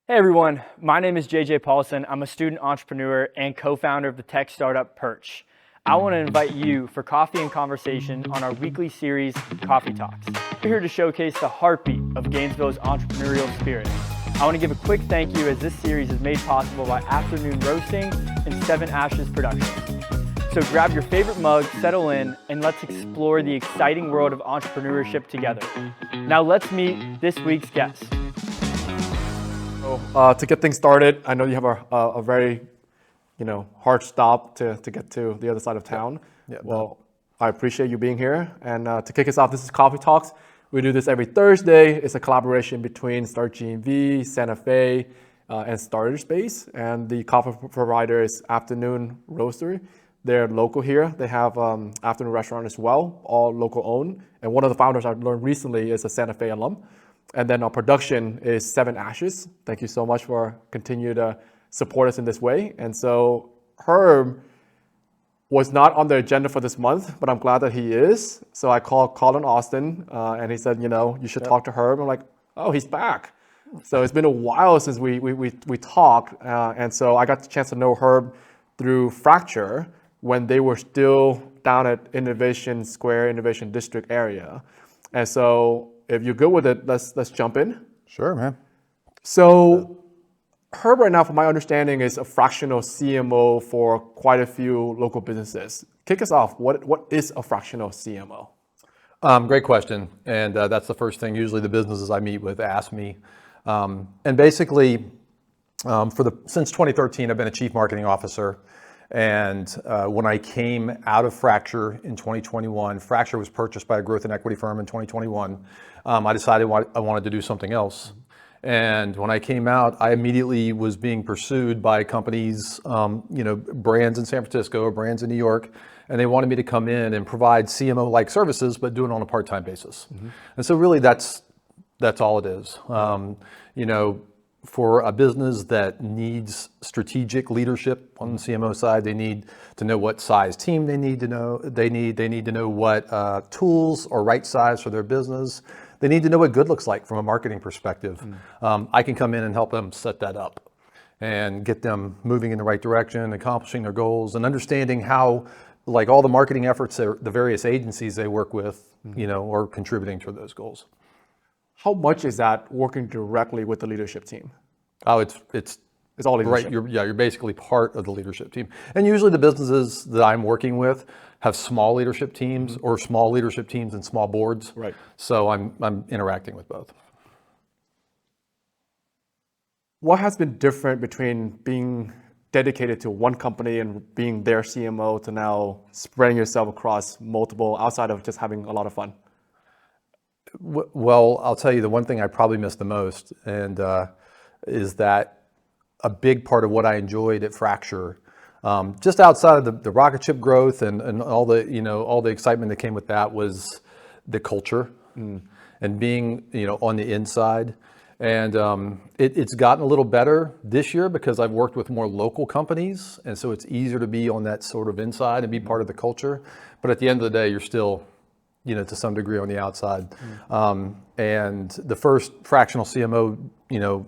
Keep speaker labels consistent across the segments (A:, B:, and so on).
A: Hey everyone, my name is JJ Paulson. I'm a student entrepreneur and co-founder of the tech startup Perch. I want to invite you for coffee and conversation on our weekly series, Coffee Talks. We're here to showcase the heartbeat of Gainesville's entrepreneurial spirit. I want to give a quick thank you as this series is made possible by Afternoon Roasting and Seven Ashes Productions. So grab your favorite mug, settle in, and let's explore the exciting world of entrepreneurship together. Now let's meet this week's guest.
B: To get things started, I know you have a very, hard stop to get to the other side of town.
C: Yeah.
B: Well, I appreciate you being here. And to kick us off, this is Coffee Talks. We do this every Thursday. It's a collaboration between Start GNV, Santa Fe, and Starter Space. And the coffee provider is Afternoon Roastery. They're local here. They have afternoon restaurant as well, all local owned. And one of the founders I've learned recently is a Santa Fe alum. And then our production is Seven Ashes. Thank you so much for continue to support us in this way. And so Herb was not on the agenda for this month, but I'm glad that he is. So I called Colin Austin, and he said, you should talk to Herb. I'm like, oh, he's back. So it's been a while since we talked, and so I got the chance to know Herb through Fracture when they were still down at Innovation Square, Innovation District area. And so if you're good with it, let's jump in.
C: Sure, man.
B: So Herb right now, from my understanding, is a fractional CMO for quite a few local businesses. Kick us off. What is a fractional CMO?
C: Great question. And that's the first thing usually the businesses I meet with ask me. And basically, since 2013, I've been a chief marketing officer. And when I came out of Fracture in 2021, Fracture was purchased by a growth and equity firm in 2021. I decided I wanted to do something else. And when I came out, I immediately was being pursued by companies, brands in San Francisco or brands in New York, and they wanted me to come in and provide CMO-like services, but do it on a part-time basis. Mm-hmm. And so really that's all it is. For a business that needs strategic leadership on the CMO side, they need to know what size team they need to know. They need to know what tools are right size for their business. They need to know what good looks like from a marketing perspective. I can come in and help them set that up and get them moving in the right direction, accomplishing their goals, and understanding how, like all the marketing efforts, the various agencies they work with, are contributing to those goals.
B: How much is that working directly with the leadership team?
C: Oh, it's
B: all leadership.
C: Right. You're basically part of the leadership team. And usually the businesses that I'm working with have small leadership teams or small leadership teams and small boards.
B: Right.
C: So I'm interacting with both.
B: What has been different between being dedicated to one company and being their CMO to now spreading yourself across multiple outside of just having a lot of fun?
C: Well, I'll tell you the one thing I probably miss the most, and is that a big part of what I enjoyed at Fracture, just outside of the rocket ship growth and all the excitement that came with that, was the culture and being on the inside. And it's gotten a little better this year because I've worked with more local companies, and so it's easier to be on that sort of inside and be part of the culture. But at the end of the day, you're still to some degree on the outside. And the first fractional CMO,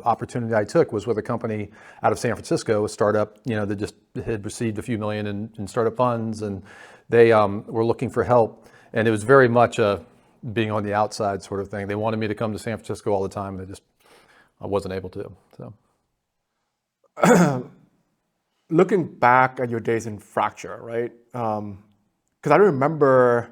C: opportunity I took was with a company out of San Francisco, a startup, that just had received a few million in startup funds, and they were looking for help. And it was very much a being on the outside sort of thing. They wanted me to come to San Francisco all the time, and I wasn't able to, so.
B: Looking back at your days in Fracture, right? Because I remember,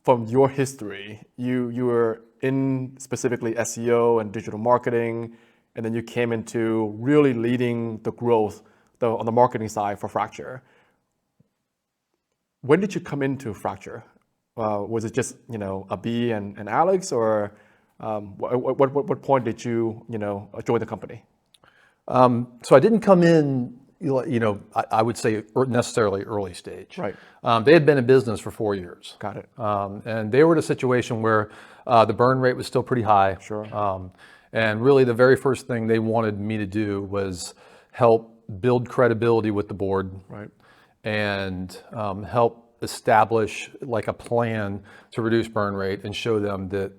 B: from your history, you were in specifically SEO and digital marketing, and then you came into really leading the growth on the marketing side for Fracture. When did you come into Fracture? Was it just Abi and Alex, or what point did you join the company?
C: So I didn't come in, I would say necessarily early stage.
B: Right.
C: They had been in business for 4 years.
B: Got it.
C: And they were in a situation where the burn rate was still pretty high.
B: Sure.
C: And really the very first thing they wanted me to do was help build credibility with the board.
B: Right.
C: And help establish like a plan to reduce burn rate and show them that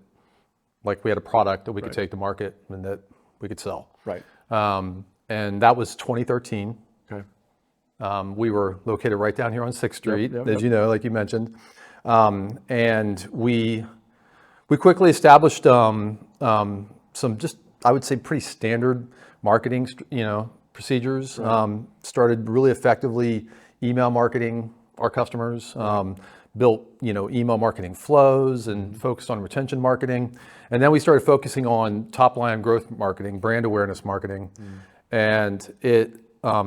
C: like we had a product that we could take to market and that we could sell.
B: Right.
C: And that was 2013.
B: Okay.
C: We were located right down here on 6th Street,
B: yep,
C: as
B: yep.
C: you know, like you mentioned. And we quickly established some just, I would say, pretty standard marketing, procedures. Started really effectively email marketing our customers. Built, email marketing flows and focused on retention marketing. And then we started focusing on top line growth marketing, brand awareness marketing. And it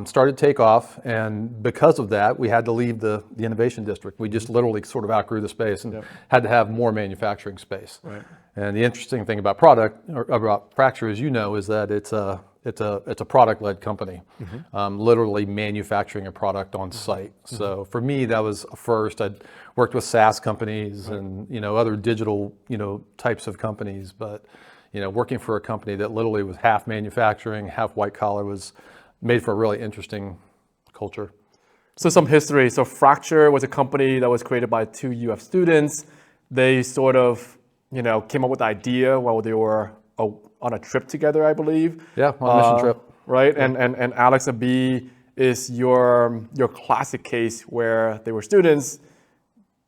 C: started to take off. And because of that, we had to leave the innovation district. We just literally sort of outgrew the space and had to have more manufacturing space.
B: Right.
C: And the interesting thing about about Fracture, as you know, is that it's a product-led company, literally manufacturing a product on site. So for me, that was a first. I'd worked with SaaS companies and other digital types of companies, but working for a company that literally was half manufacturing, half white collar was made for a really interesting culture.
B: So some history. So Fracture was a company that was created by 2 UF students. They sort of came up with the idea while they were on a trip together, I believe.
C: Yeah, on a mission trip.
B: Right, and Alex and B is your classic case where they were students.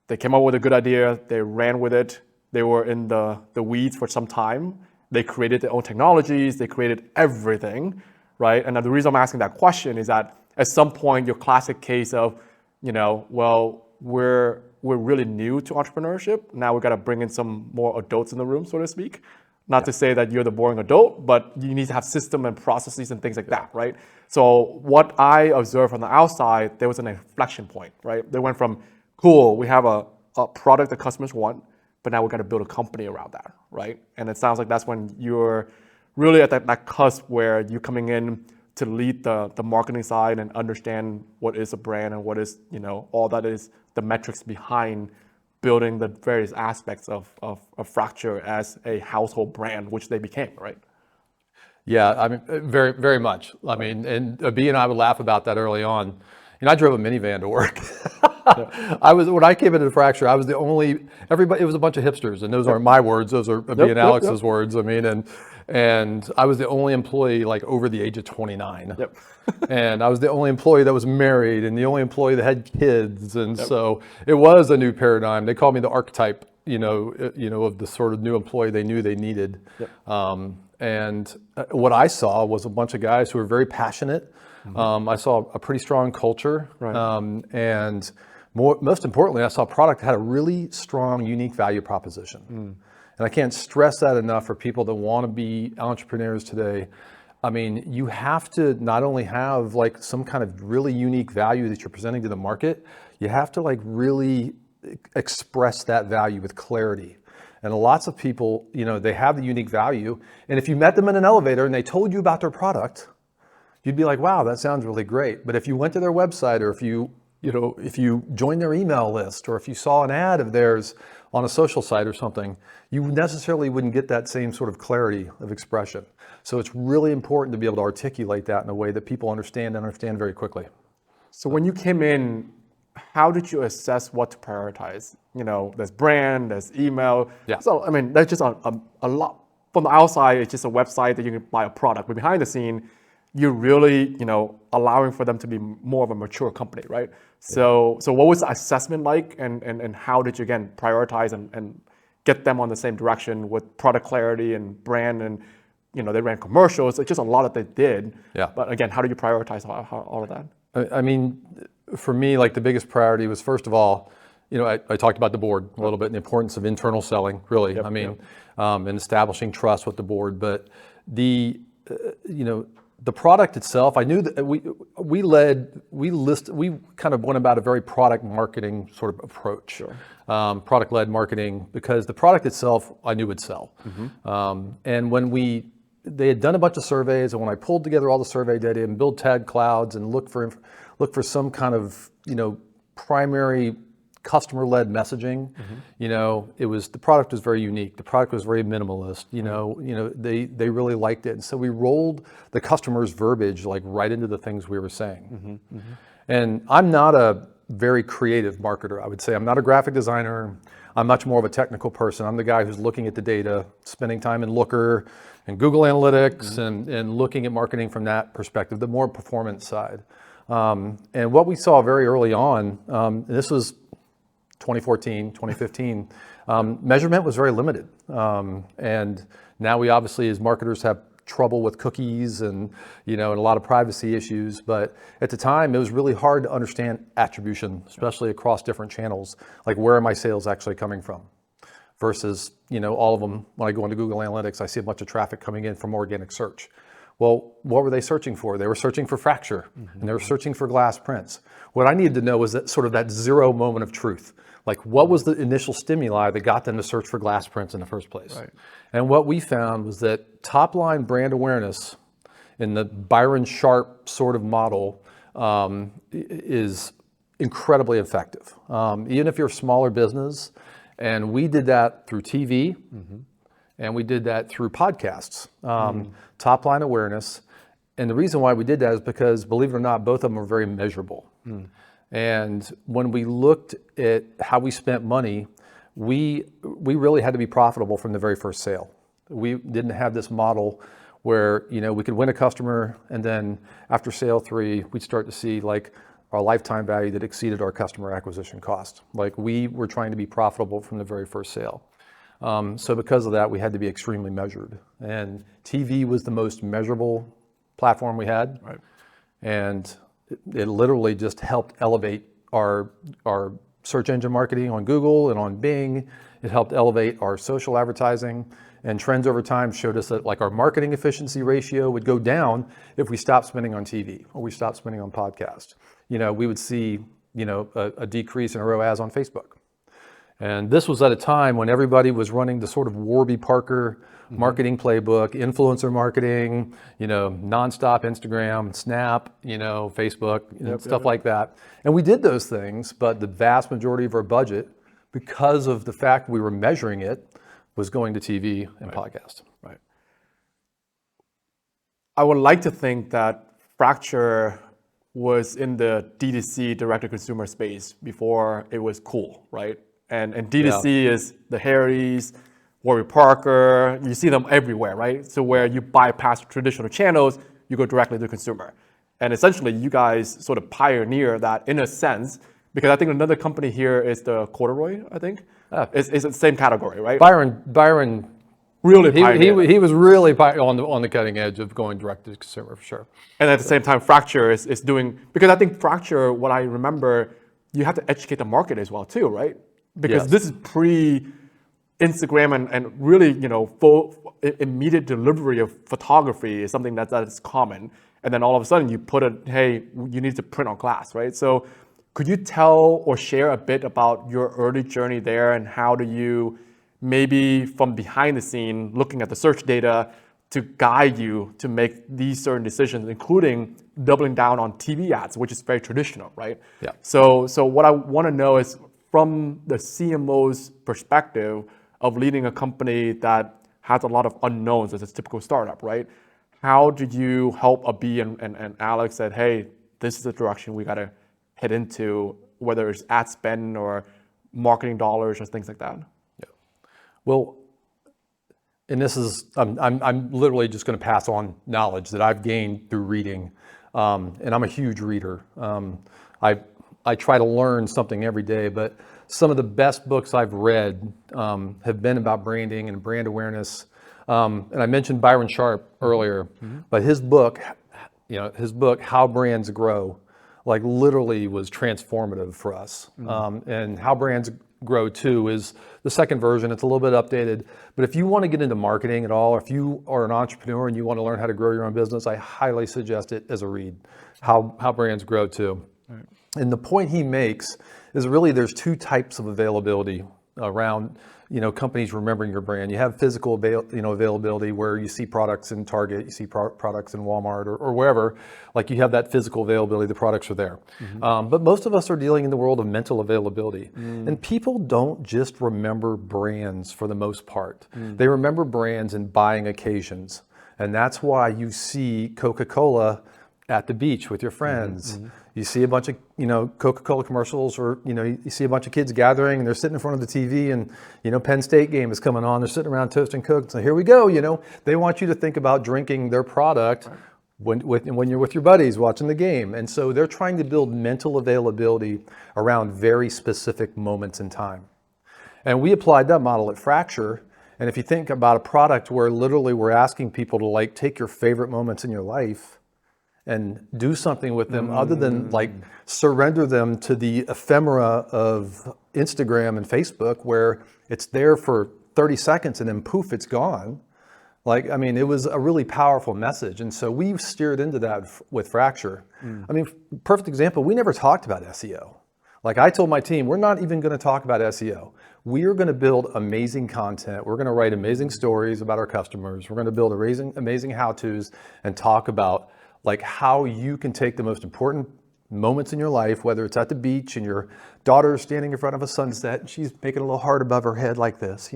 B: They came up with a good idea. They ran with it. They were in the weeds for some time. They created their own technologies. They created everything, right? And the reason I'm asking that question is that at some point, your classic case of, well, we're really new to entrepreneurship. Now we've got to bring in some more adults in the room, so to speak. Not to say that you're the boring adult, but you need to have system and processes and things like that, right? So what I observed from the outside, there was an inflection point, right? They went from, cool, we have a product that customers want, but now we've got to build a company around that, right? And it sounds like that's when you're really at that cusp where you're coming in to lead the marketing side and understand what is a brand and what is, all that is the metrics behind building the various aspects of Fracture as a household brand, which they became, right?
C: Yeah, I mean, very, very much. I mean, and B and I would laugh about that early on. I drove a minivan to work. When I came into Fracture, I was the only, everybody, it was a bunch of hipsters, and those aren't my words, those are B and Alex's words. I mean, and I was the only employee like over the age of 29.
B: Yep.
C: And I was the only employee that was married and the only employee that had kids. And so it was a new paradigm. They called me the archetype, of the sort of new employee they knew they needed. And what I saw was a bunch of guys who were very passionate. I saw a pretty strong culture.
B: Right.
C: And most importantly, I saw a product that had a really strong, unique value proposition. And I can't stress that enough for people that want to be entrepreneurs today. I mean, you have to not only have like some kind of really unique value that you're presenting to the market, you have to like really express that value with clarity. And lots of people, they have the unique value. And if you met them in an elevator and they told you about their product, you'd be like, wow, that sounds really great. But if you went to their website, or if you joined their email list, or if you saw an ad of theirs on a social site or something, you necessarily wouldn't get that same sort of clarity of expression. So it's really important to be able to articulate that in a way that people understand very quickly.
B: So when you came in, how did you assess what to prioritize? There's brand, there's email.
C: Yeah.
B: So, I mean, that's just a lot. From the outside, it's just a website that you can buy a product. But behind the scene, you're really, allowing for them to be more of a mature company, right? So what was the assessment like, and how did you, again, prioritize and get them on the same direction with product clarity and brand, and, they ran commercials. It's just a lot that they did.
C: Yeah.
B: But again, how do you prioritize all of that?
C: I mean, for me, like the biggest priority was, first of all, I talked about the board a little bit, and the importance of internal selling, really. And establishing trust with the board. But the product itself, I knew that we kind of went about a very product marketing sort of approach.
B: Sure.
C: Product-led marketing, because the product itself I knew would sell. And when they had done a bunch of surveys, and when I pulled together all the survey data and built tag clouds and look for some kind of primary customer-led messaging, the product was very unique. The product was very minimalist. They really liked it, and so we rolled the customer's verbiage like right into the things we were saying. And I'm not a very creative marketer, I would say. I'm not a graphic designer. I'm much more of a technical person. I'm the guy who's looking at the data, spending time in Looker and Google Analytics and looking at marketing from that perspective, the more performance side. And what we saw very early on, and this was 2014, 2015, measurement was very limited. And now we obviously, as marketers, have trouble with cookies and and a lot of privacy issues. But at the time, it was really hard to understand attribution, especially across different channels. Like, where are my sales actually coming from? Versus, all of them, when I go into Google Analytics, I see a bunch of traffic coming in from organic search. Well, what were they searching for? They were searching for fracture, and they were searching for glass prints. What I needed to know was that sort of that zero moment of truth. Like, what was the initial stimuli that got them to search for glass prints in the first place? Right. And what we found was that top line brand awareness in the Byron Sharp sort of model is incredibly effective. Even if you're a smaller business, and we did that through TV, and we did that through podcasts, top line awareness. And the reason why we did that is because, believe it or not, both of them are very measurable. And when we looked at how we spent money, we really had to be profitable from the very first sale. We didn't have this model where we could win a customer, and then after sale 3, we'd start to see like our lifetime value that exceeded our customer acquisition cost. Like, we were trying to be profitable from the very first sale. So because of that, we had to be extremely measured. And TV was the most measurable platform we had. Right. And it literally just helped elevate our search engine marketing on Google and on Bing. It helped elevate our social advertising, and trends over time showed us that like our marketing efficiency ratio would go down if we stopped spending on TV or we stopped spending on podcasts. We would see, a decrease in ROAS on Facebook. And this was at a time when everybody was running the sort of Warby Parker marketing playbook, influencer marketing, nonstop Instagram, Snap, Facebook, stuff like that. And we did those things, but the vast majority of our budget, because of the fact we were measuring it, was going to TV and podcast.
B: Right. I would like to think that Fracture was in the D2C, direct-to-consumer space before it was cool, right? And D2C is the Harrys, Warby Parker, you see them everywhere, right? So where you bypass traditional channels, you go directly to the consumer. And essentially, you guys sort of pioneer that in a sense, because I think another company here is the Corduroy, I think. It's the same category, right?
C: Byron
B: really pioneered.
C: He was really on the cutting edge of going direct to consumer, for sure.
B: And at the same time, Fracture is doing, because I think Fracture, what I remember, you have to educate the market as well too, right? Because this is pre-Instagram and really, full immediate delivery of photography is something that is common. And then all of a sudden you put hey, you need to print on glass, right? So could you tell or share a bit about your early journey there, and how do you maybe from behind the scene looking at the search data to guide you to make these certain decisions, including doubling down on TV ads, which is very traditional, right?
C: Yeah.
B: So what I want to know is, from the CMO's perspective of leading a company that has a lot of unknowns as a typical startup, right? How did you help Abhi and Alex said, hey, this is the direction we got to head into, whether it's ad spend or marketing dollars or things like that?
C: Yeah. Well, and this is, I'm literally just going to pass on knowledge that I've gained through reading. And I'm a huge reader. I try to learn something every day, but some of the best books I've read have been about branding and brand awareness. And I mentioned Byron Sharp earlier, but his book, How Brands Grow, like literally was transformative for us. And How Brands Grow 2 is the second version. It's a little bit updated, but if you want to get into marketing at all, or if you are an entrepreneur and you want to learn how to grow your own business, I highly suggest it as a read. How Brands Grow 2. Right. And the point he makes is really there's two types of availability around companies remembering your brand. You have physical availability, where you see products in Target, you see products in Walmart or wherever. Like, you have that physical availability, the products are there. But most of us are dealing in the world of mental availability. And people don't just remember brands for the most part. They remember brands in buying occasions. And that's why you see Coca-Cola at the beach with your friends. You see a bunch of, Coca-Cola commercials, or, you see a bunch of kids gathering and they're sitting in front of the TV, and, Penn State game is coming on. They're sitting around toasting Coke. So here we go, They want you to think about drinking their product when you're with your buddies watching the game. And so they're trying to build mental availability around very specific moments in time. And we applied that model at Fracture. And if you think about a product where literally we're asking people to like take your favorite moments in your life and do something with them other than like surrender them to the ephemera of Instagram and Facebook, where it's there for 30 seconds and then poof, it's gone. Like, I mean, it was a really powerful message. And so we've steered into that with Fracture. I mean, perfect example, we never talked about SEO. Like I told my team, we're not even going to talk about SEO. We are going to build amazing content. We're going to write amazing stories about our customers. We're going to build amazing how-tos and talk about like how you can take the most important moments in your life, whether it's at the beach and your daughter's standing in front of a sunset and she's making a little heart above her head like this,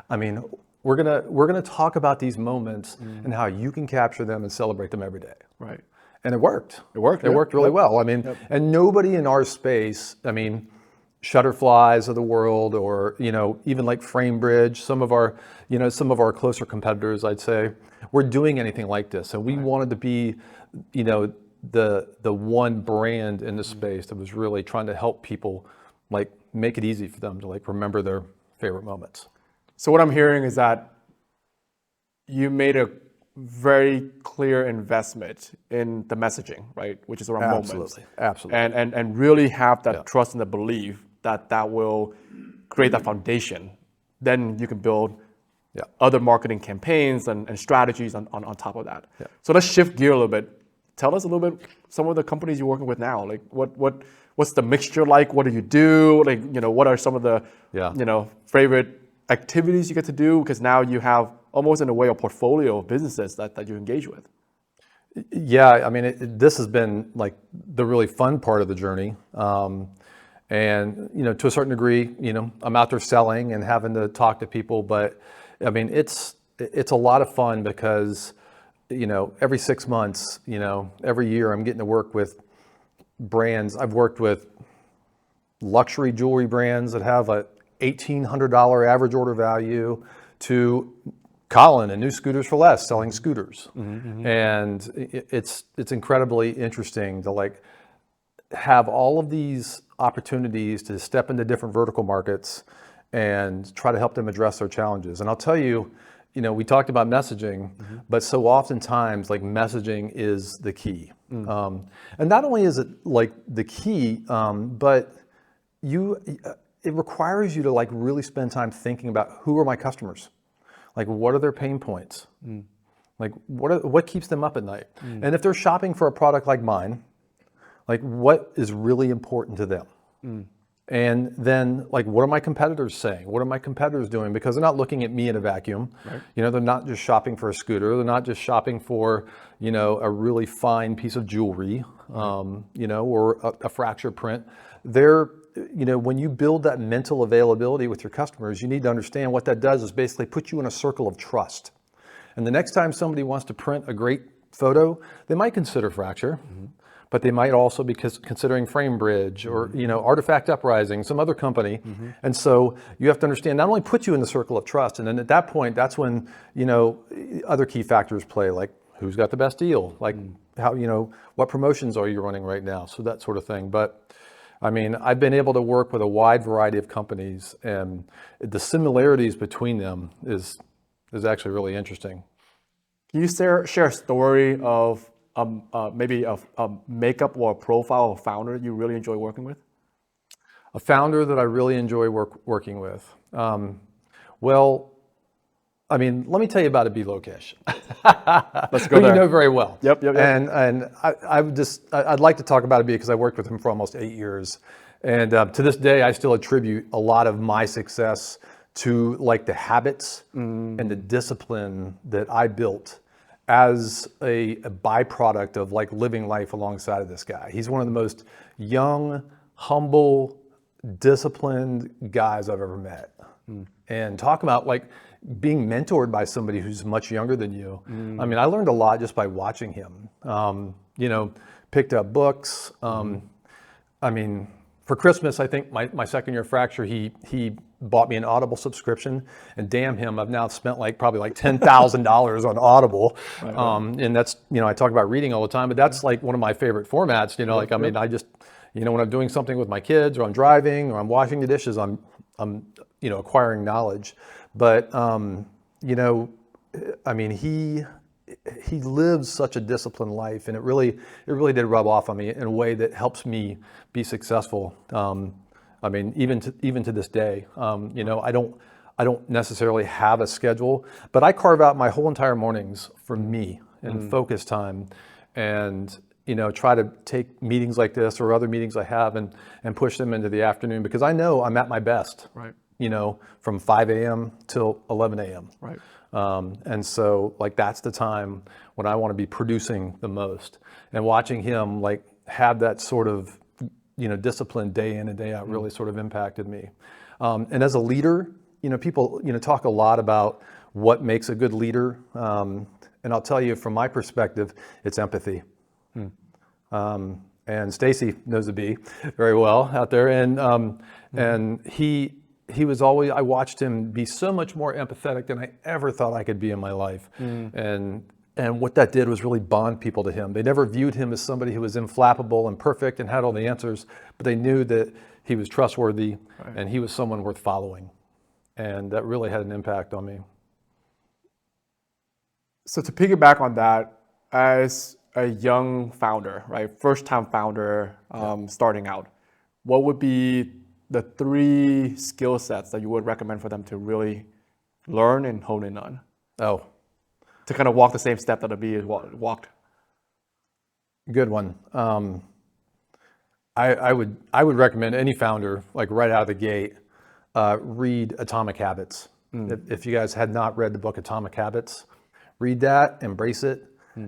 C: I mean, we're gonna talk about these moments and how you can capture them and celebrate them every day.
B: Right.
C: And it worked.
B: It worked.
C: It worked really well. I mean, and nobody in our space, I mean, Shutterflies of the world, or even like FrameBridge, some of our closer competitors, I'd say, were doing anything like this. And we wanted to be, the one brand in the space that was really trying to help people like make it easy for them to like remember their favorite moments.
B: So what I'm hearing is that you made a very clear investment in the messaging, right? Which is around moments.
C: Absolutely.
B: And really have that trust and the belief that will create that foundation. Then you can build other marketing campaigns and strategies on top of that. Yeah. So let's shift gear a little bit. Tell us a little bit some of the companies you're working with now. Like what's the mixture like? What do you do? Like, what are some of the favorite activities you get to do? Because now you have almost in a way a portfolio of businesses that you engage with.
C: Yeah, I mean, this has been like the really fun part of the journey. And, to a certain degree, I'm out there selling and having to talk to people, but I mean, it's a lot of fun because, every 6 months, every year I'm getting to work with brands. I've worked with luxury jewelry brands that have a $1,800 average order value to Colin and New Scooters for Less selling scooters. And it's incredibly interesting to like have all of these opportunities to step into different vertical markets and try to help them address their challenges. And I'll tell you, we talked about messaging, but so oftentimes like messaging is the key. And not only is it like the key, but it requires you to like really spend time thinking about who are my customers? Like what are their pain points? Like what keeps them up at night? And if they're shopping for a product like mine, like what is really important to them? And then like, what are my competitors saying? What are my competitors doing? Because they're not looking at me in a vacuum. Right. They're not just shopping for a scooter. They're not just shopping for, a really fine piece of jewelry, or a Fracture print. They're, when you build that mental availability with your customers, you need to understand what that does is basically put you in a circle of trust. And the next time somebody wants to print a great photo, they might consider Fracture. But they might also be considering FrameBridge or, Artifact Uprising, some other company. And so you have to understand, not only put you in the circle of trust, and then at that point, that's when, other key factors play, like who's got the best deal, like how, what promotions are you running right now? So that sort of thing. But I mean, I've been able to work with a wide variety of companies, and the similarities between them is actually really interesting.
B: Can you share a story of maybe a makeup or a profile of a founder you really enjoy working with?
C: A founder that I really enjoy working with. Well, I mean, let me tell you about Abilokesh.
B: Let's go there.
C: You know very well.
B: Yep.
C: And I'd like to talk about Abi because I worked with him for almost 8 years. And to this day, I still attribute a lot of my success to like the habits and the discipline that I built as a byproduct of like living life alongside of this guy. He's one of the most young, humble, disciplined guys I've ever met. And talk about like being mentored by somebody who's much younger than you. I mean, I learned a lot just by watching him. picked up books. I mean, for Christmas, I think my second year Fracture, he bought me an Audible subscription, and damn him, I've now spent probably $10,000 on Audible. And that's, I talk about reading all the time, but that's like one of my favorite formats, I mean, I just, when I'm doing something with my kids, or I'm driving, or I'm washing the dishes, I'm acquiring knowledge. But, I mean, he lives such a disciplined life, and it really did rub off on me in a way that helps me be successful. I mean, even to this day, I don't necessarily have a schedule, but I carve out my whole entire mornings for me and focus time, and try to take meetings like this or other meetings I have and push them into the afternoon, because I know I'm at my best.
B: Right.
C: From 5 a.m. till 11 a.m.
B: Right.
C: And so that's the time when I want to be producing the most, and watching him have that sort of, discipline day in and day out really sort of impacted me. And as a leader, people, talk a lot about what makes a good leader. And I'll tell you from my perspective, it's empathy. And Stacy knows the B very well out there. And he was always, I watched him be so much more empathetic than I ever thought I could be in my life. And what that did was really bond people to him. They never viewed him as somebody who was inflappable and perfect and had all the answers, but they knew that he was trustworthy and he was someone worth following. And that really had an impact on me.
B: So to piggyback on that, as a young founder, right, first-time founder, starting out, what would be the 3 skill sets that you would recommend for them to really learn and hone in on? To kind of walk the same step that a B has walked.
C: Good one. I would recommend any founder, right out of the gate, read Atomic Habits. If you guys had not read the book Atomic Habits, read that, embrace it,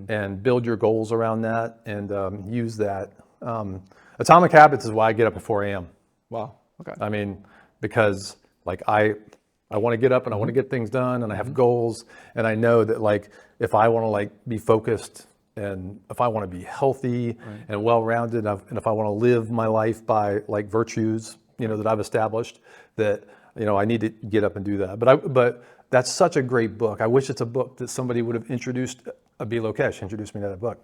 C: and build your goals around that, and use that. Atomic Habits is why I get up at 4 a.m.
B: Wow. Okay.
C: I mean, because I want to get up and I want to get things done, and I have goals, and I know that if I want to be focused, and if I want to be healthy and well-rounded, and if I want to live my life by virtues, that I've established, that I need to get up and do that. But that's such a great book. I wish it's a book that somebody would have introduced. Abhi Lokesh introduced me to that book.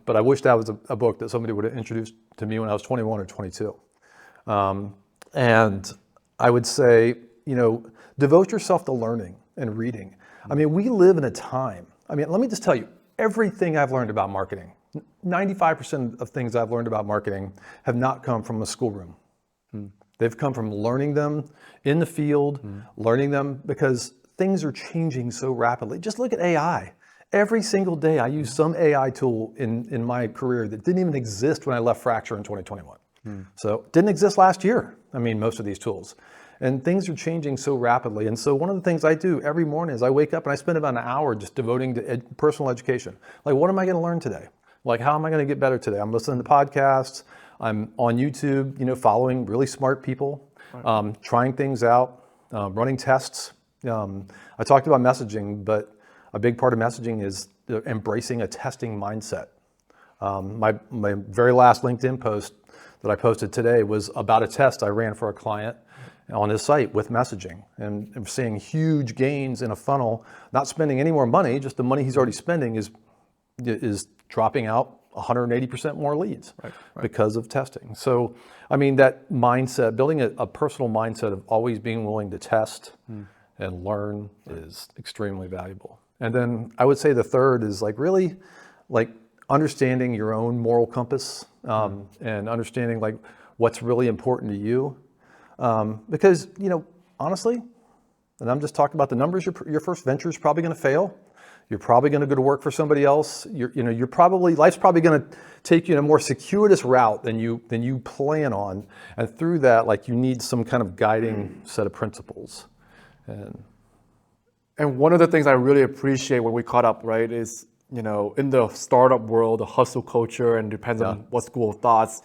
C: But I wish that was a book that somebody would have introduced to me when I was 21 or 22. And I would say, devote yourself to learning and reading. I mean, we live in a time. I mean, let me just tell you, everything I've learned about marketing, 95% of things I've learned about marketing have not come from a schoolroom. They've come from learning them in the field, learning them because things are changing so rapidly. Just look at AI. Every single day I use some AI tool in my career that didn't even exist when I left Fracture in 2021. So it didn't exist last year. I mean, most of these tools. And things are changing so rapidly. And so one of the things I do every morning is I wake up and I spend about an hour just devoting to personal education. What am I going to learn today? How am I going to get better today? I'm listening to podcasts. I'm on YouTube, following really smart people, trying things out, running tests. I talked about messaging, but a big part of messaging is embracing a testing mindset. My very last LinkedIn post that I posted today was about a test I ran for a client on his site with messaging, and I'm seeing huge gains in a funnel, not spending any more money, just the money he's already spending is dropping out 180% more leads because of testing. So, I mean, that mindset, building a personal mindset of always being willing to test and learn is extremely valuable. And then I would say the third is really understanding your own moral compass, and understanding what's really important to you. Because, honestly, and I'm just talking about the numbers, your first venture is probably going to fail. You're probably going to go to work for somebody else. Life's probably going to take you in a more circuitous route than you plan on. And through that, you need some kind of guiding set of principles.
B: And one of the things I really appreciate when we caught up, right, is, in the startup world, the hustle culture, and depends on what school of thoughts,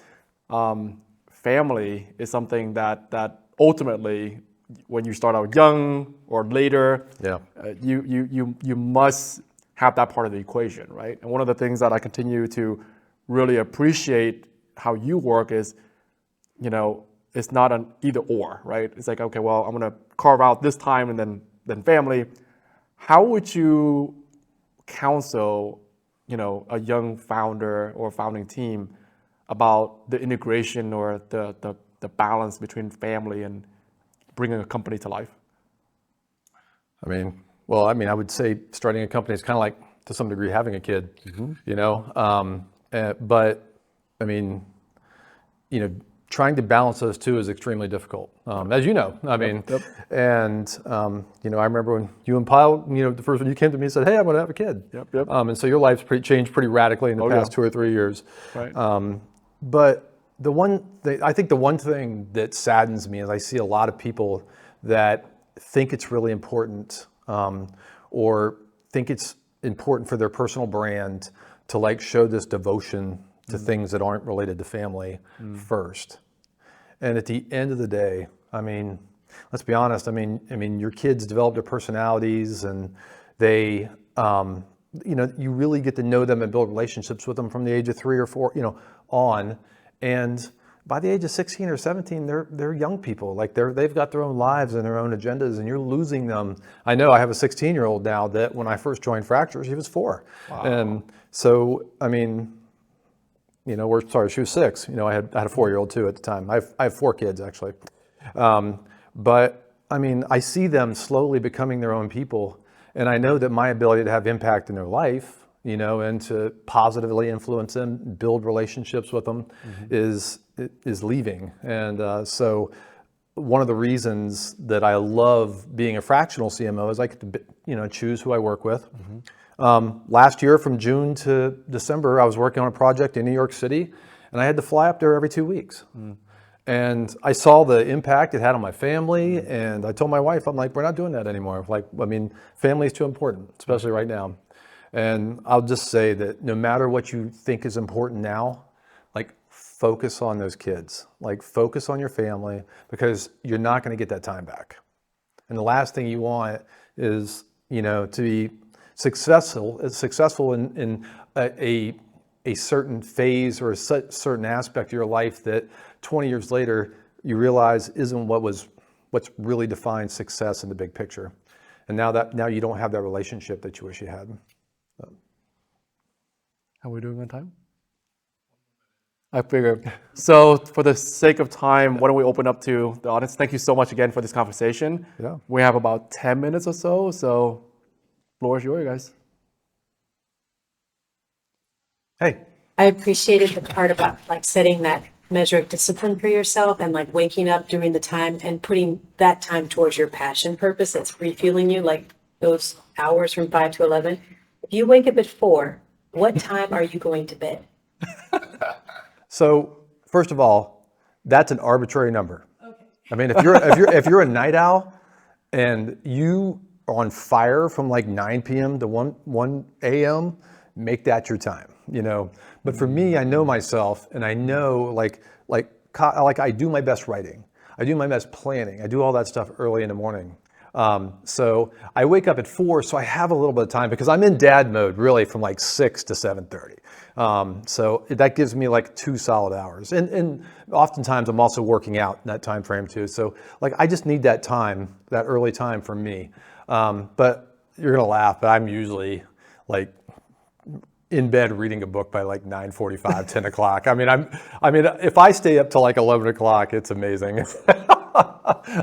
B: family is something that ultimately, when you start out young or later, you must have that part of the equation, right? And one of the things that I continue to really appreciate how you work is, it's not an either or, right? It's like, okay, well, I'm gonna carve out this time and then family. How would you counsel, a young founder or founding team about the integration or the balance between family and bringing a company to life?
C: I would say starting a company is kind of like, to some degree, having a kid, but trying to balance those two is extremely difficult, as you know. And I remember when you and Pyle, the first one you came to me and said, "Hey, I'm going to have a kid."
B: Yep.
C: And so your life's changed pretty radically in the past 2 or 3 years.
B: Right.
C: But I think the one thing that saddens me is I see a lot of people that think it's really important, or think it's important for their personal brand to like show this devotion to things that aren't related to family first. And at the end of the day, let's be honest. Your kids develop their personalities, and they, you really get to know them and build relationships with them from the age of 3 or 4, on. And by the age of 16 or 17, they're young people. Like they've got their own lives and their own agendas, and you're losing them. I know I have a 16-year-old now that when I first joined Fracture, she was 4.
B: Wow.
C: And so, she was 6. I had a 4-year-old too at the time. I have 4 kids actually. But I see them slowly becoming their own people. And I know that my ability to have impact in their life, and to positively influence them, build relationships with them is leaving. And so one of the reasons that I love being a fractional CMO is I get to, choose who I work with. Last year from June to December, I was working on a project in New York City, and I had to fly up there every 2 weeks. And I saw the impact it had on my family, and I told my wife, I'm like, we're not doing that anymore. Family is too important, especially right now. And I'll just say that no matter what you think is important now, focus on those kids, focus on your family, because you're not going to get that time back. And the last thing you want is, to be successful in a certain phase or a certain aspect of your life that 20 years later you realize isn't what's really defined success in the big picture. And now you don't have that relationship that you wish you had.
B: How are we doing on time? I figured. So for the sake of time, why don't we open up to the audience? Thank you so much again for this conversation.
C: Yeah.
B: We have about 10 minutes or so floor is yours, guys.
C: Hey.
D: I appreciated the part about setting that measure of discipline for yourself and waking up during the time and putting that time towards your passion purpose that's refueling you, those hours from 5 to 11. If you wake up at 4, what time are you going to bed?
C: So first of all, that's an arbitrary number. Okay. If you're a night owl and you are on fire from 9 p.m. to 1 a.m., make that your time, But for me, I know myself, and I know I do my best writing, I do my best planning, I do all that stuff early in the morning. So I wake up at 4, so I have a little bit of time because I'm in dad mode really from 6 to 7:30. So that gives me 2 solid hours. And oftentimes I'm also working out in that time frame too. So I just need that time, that early time for me. But you're gonna laugh, but I'm usually in bed reading a book by 9:45, 10 o'clock. If I stay up till 11 o'clock, it's amazing.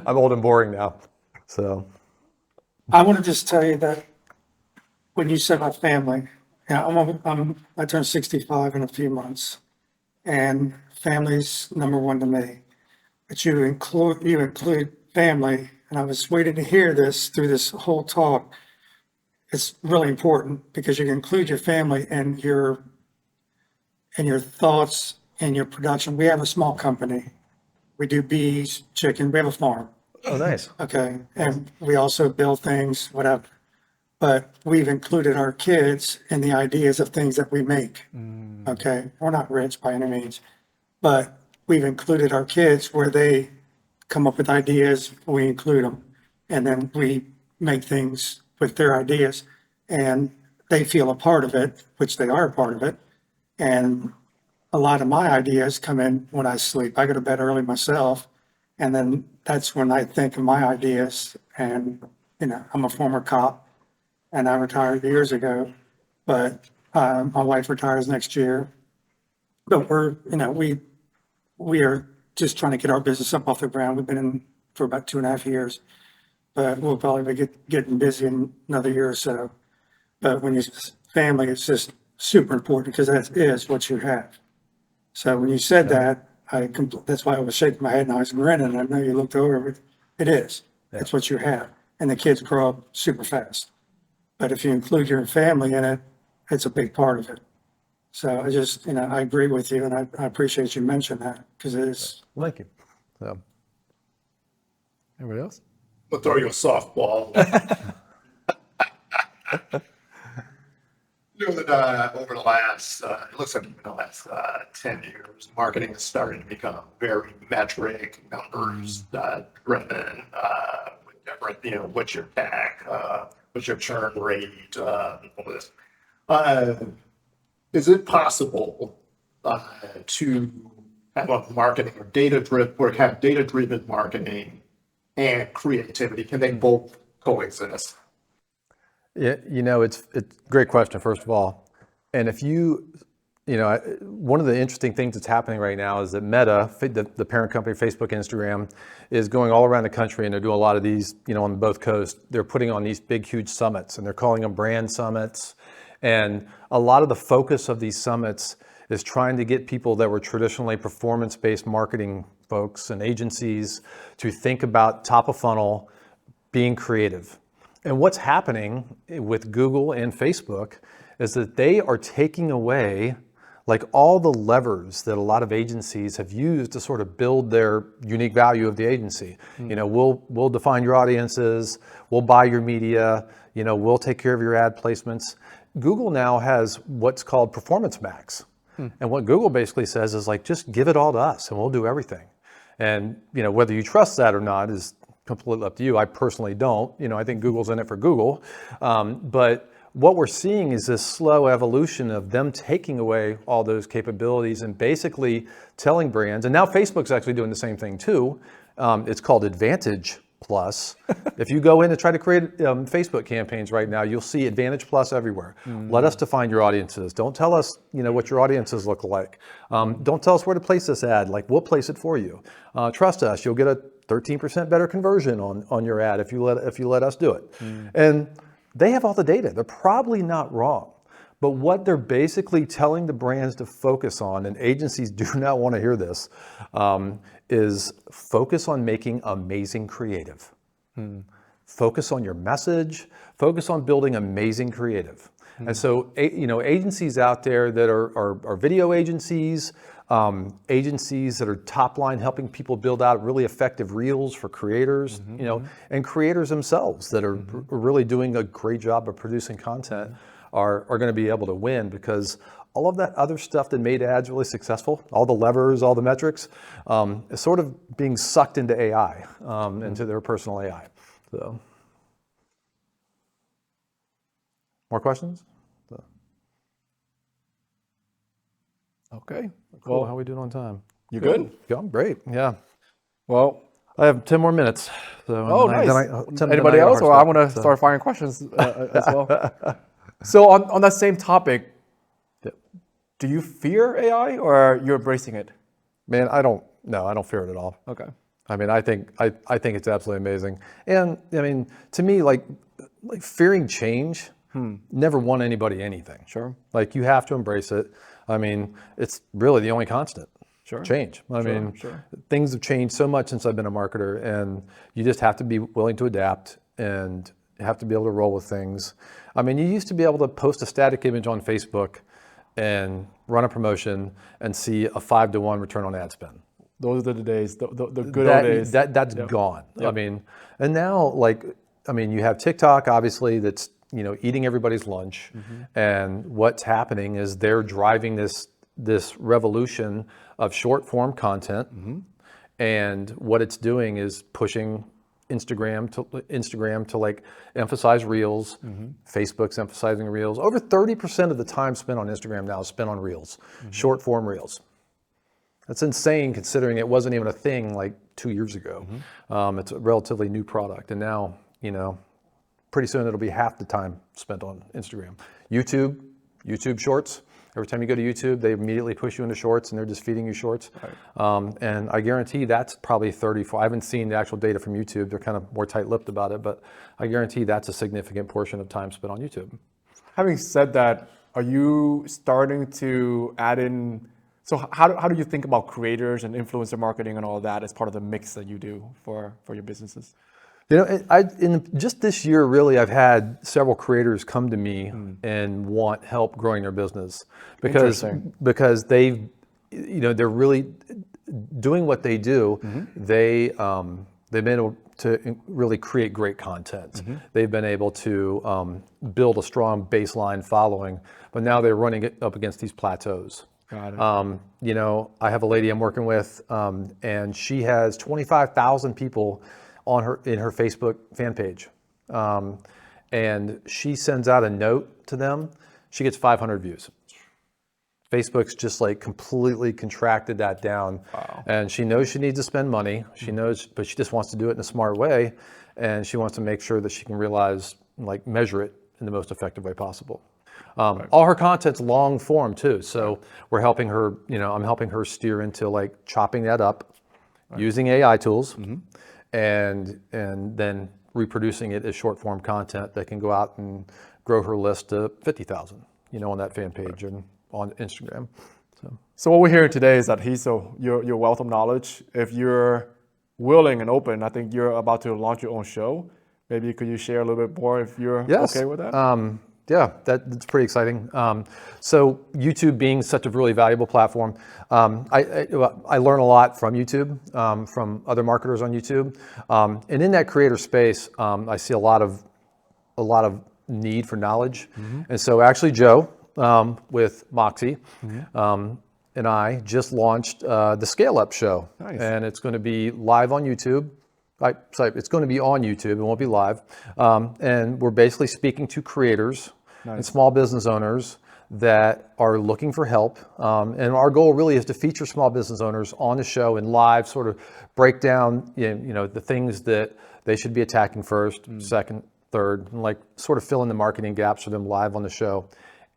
C: I'm old and boring now. So
E: I want to just tell you that when you said my family, I turn 65 in a few months, and family's number one to me. But you include family, and I was waiting to hear this through this whole talk. It's really important because you can include your family and your thoughts and your production. We have a small company. We do bees, chicken. We have a farm.
C: Oh, nice.
E: Okay. And we also build things, whatever. But we've included our kids in the ideas of things that we make. Okay. We're not rich by any means, but we've included our kids where they come up with ideas, we include them, and then we make things with their ideas. And they feel a part of it, which they are a part of it. And a lot of my ideas come in when I sleep. I go to bed early myself, and then that's when I think of my ideas. And, I'm a former cop, and I retired years ago, but my wife retires next year. But we are just trying to get our business up off the ground. We've been in for about 2.5 years, but we'll probably be getting busy in another year or so. But when you family, it's just super important because that is what you have. So when you said that, that's why I was shaking my head and I was grinning. I know you looked over, it is. It's what you have. And the kids grow up super fast. But if you include your family in it, it's a big part of it. So I just, I agree with you, and I appreciate you mentioning that because it is.
C: Thank you. So,
B: Anybody else?
F: I'll throw you a softball. That over the last, it looks like in the last 10 years, marketing is starting to become very metric, numbers driven, with different, what's your CAC, what's your churn rate, all this. Is it possible to have a marketing or have data-driven marketing and creativity? Can they both coexist?
C: yeah, it's a great question, first of all. And if one of the interesting things that's happening right now is that Meta, the parent company, Facebook, Instagram, is going all around the country, and they're doing a lot of these, on both coasts. They're putting on these big, huge summits, and they're calling them brand summits. And a lot of the focus of these summits is trying to get people that were traditionally performance-based marketing folks and agencies to think about top of funnel, being creative. And what's happening with Google and Facebook is that they are taking away like all the levers that a lot of agencies have used to sort of build their unique value of the agency. We'll define your audiences, we'll buy your media, we'll take care of your ad placements. Google now has what's called Performance Max. And what Google basically says is like, just give it all to us and we'll do everything. And whether you trust that or not is completely up to you. I personally don't. I think Google's in it for Google. But what we're seeing is this slow evolution of them taking away all those capabilities and basically telling brands, and now Facebook's actually doing the same thing too. It's called Advantage Plus. If you go in and try to create Facebook campaigns right now, you'll see Advantage Plus everywhere. Let us define your audiences. Don't tell us, what your audiences look like. Don't tell us where to place this ad. Like, we'll place it for you. Trust us. You'll get a 13% better conversion on your ad if you let us do it. And they have all the data. They're probably not wrong. But what they're basically telling the brands to focus on, and agencies do not want to hear this, is focus on making amazing creative. Focus on your message, focus on building amazing creative. And so, agencies out there that are video agencies, agencies that are top line helping people build out really effective reels for creators, and creators themselves that are really doing a great job of producing content are going to be able to win, because all of that other stuff that made ads really successful, all the levers, all the metrics, is sort of being sucked into AI, into their personal AI. So, more questions?
B: Okay.
C: Cool. How are we doing on time?
B: You good?
C: Yeah, I'm great. Yeah.
B: Well,
C: I have 10 more minutes. So
B: nice. Anybody else? Or I want to start firing questions as well. So on that same topic, do you fear AI or you're embracing it?
C: Man, I don't fear it at all.
B: Okay.
C: I mean, I think it's absolutely amazing. And I mean, to me, like fearing change never won anybody anything.
B: Sure.
C: Like, you have to embrace it. I mean, it's really the only constant.
B: Sure.
C: Change. I mean, things have changed so much since I've been a marketer, and you just have to be willing to adapt and have to be able to roll with things. I mean, you used to be able to post a static image on Facebook and run a promotion and see a 5-to-1 return on ad spend.
B: Those are the days, the good old days.
C: That's gone. Yep. I mean, and now, you have TikTok, obviously, that's, eating everybody's lunch. And what's happening is they're driving this revolution of short form content. And what it's doing is pushing Instagram to like emphasize Reels. Facebook's emphasizing Reels. Over 30% of the time spent on Instagram now is spent on Reels, short form Reels. That's insane considering it wasn't even a thing like 2 years ago. It's a relatively new product, and now, you know, pretty soon it'll be half the time spent on Instagram. YouTube Shorts. Every time you go to YouTube, they immediately push you into Shorts, and they're just feeding you Shorts. And I guarantee that's probably 34. I haven't seen the actual data from YouTube. They're kind of more tight-lipped about it, but I guarantee that's a significant portion of time spent on YouTube.
B: Having said that, are you starting to add in? So how do you think about creators and influencer marketing and all of that as part of the mix that you do for your businesses?
C: You know, in just this year, really, I've had several creators come to me and want help growing their business because they've, you know, they're really doing what they do. They've been able to really create great content. They've been able to build a strong baseline following, but now they're running it up against these plateaus.
B: Got it.
C: You know, I have a lady I'm working with, and she has 25,000 people in her Facebook fan page. And she sends out a note to them. She gets 500 views. Facebook's just like completely contracted that down.
B: Wow.
C: And she knows she needs to spend money. She knows, but she just wants to do it in a smart way. And she wants to make sure that she can measure it in the most effective way possible. All her content's long form too. So we're helping her, you know, I'm helping her steer into like chopping that up using AI tools and then reproducing it as short form content that can go out and grow her list to 50,000, you know, on that fan page and on Instagram.
B: So what we're hearing today is that your wealth of knowledge. If you're willing and open, I think you're about to launch your own show. Maybe could you share a little bit more if you're okay with that?
C: Yeah, that's pretty exciting. So YouTube being such a really valuable platform, I learn a lot from YouTube, from other marketers on YouTube, and in that creator space, I see a lot of need for knowledge, and so actually Joe with Moxie. And I just launched the Scale Up Show, and it's going to be live on YouTube. It's going to be on YouTube. It won't be live. And we're basically speaking to creators and small business owners that are looking for help. And our goal really is to feature small business owners on the show and live sort of break down, you know, the things that they should be attacking first, second, third, and like sort of fill in the marketing gaps for them live on the show.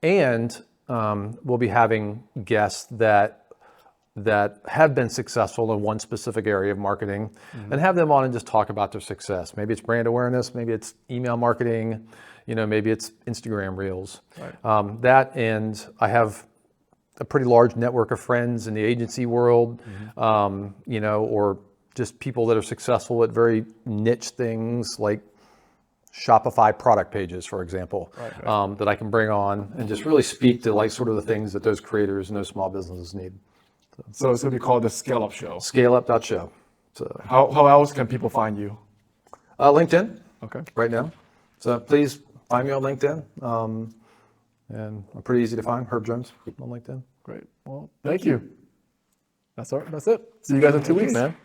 C: And we'll be having guests that have been successful in one specific area of marketing and have them on and just talk about their success. Maybe it's brand awareness, maybe it's email marketing, you know, maybe it's Instagram Reels. That, and I have a pretty large network of friends in the agency world, you know, or just people that are successful at very niche things like Shopify product pages, for example, that I can bring on and just really speak to like sort of the things that those creators and those small businesses need.
B: So it's going to be called the Scale Up Show.
C: ScaleUp.show. So
B: How else can people find you?
C: LinkedIn.
B: Okay.
C: Right now. So please find me on LinkedIn. And I'm pretty easy to find. Herb Jones on LinkedIn.
B: Great. Well, thank you. That's it. See you guys in 2 weeks.
C: Man.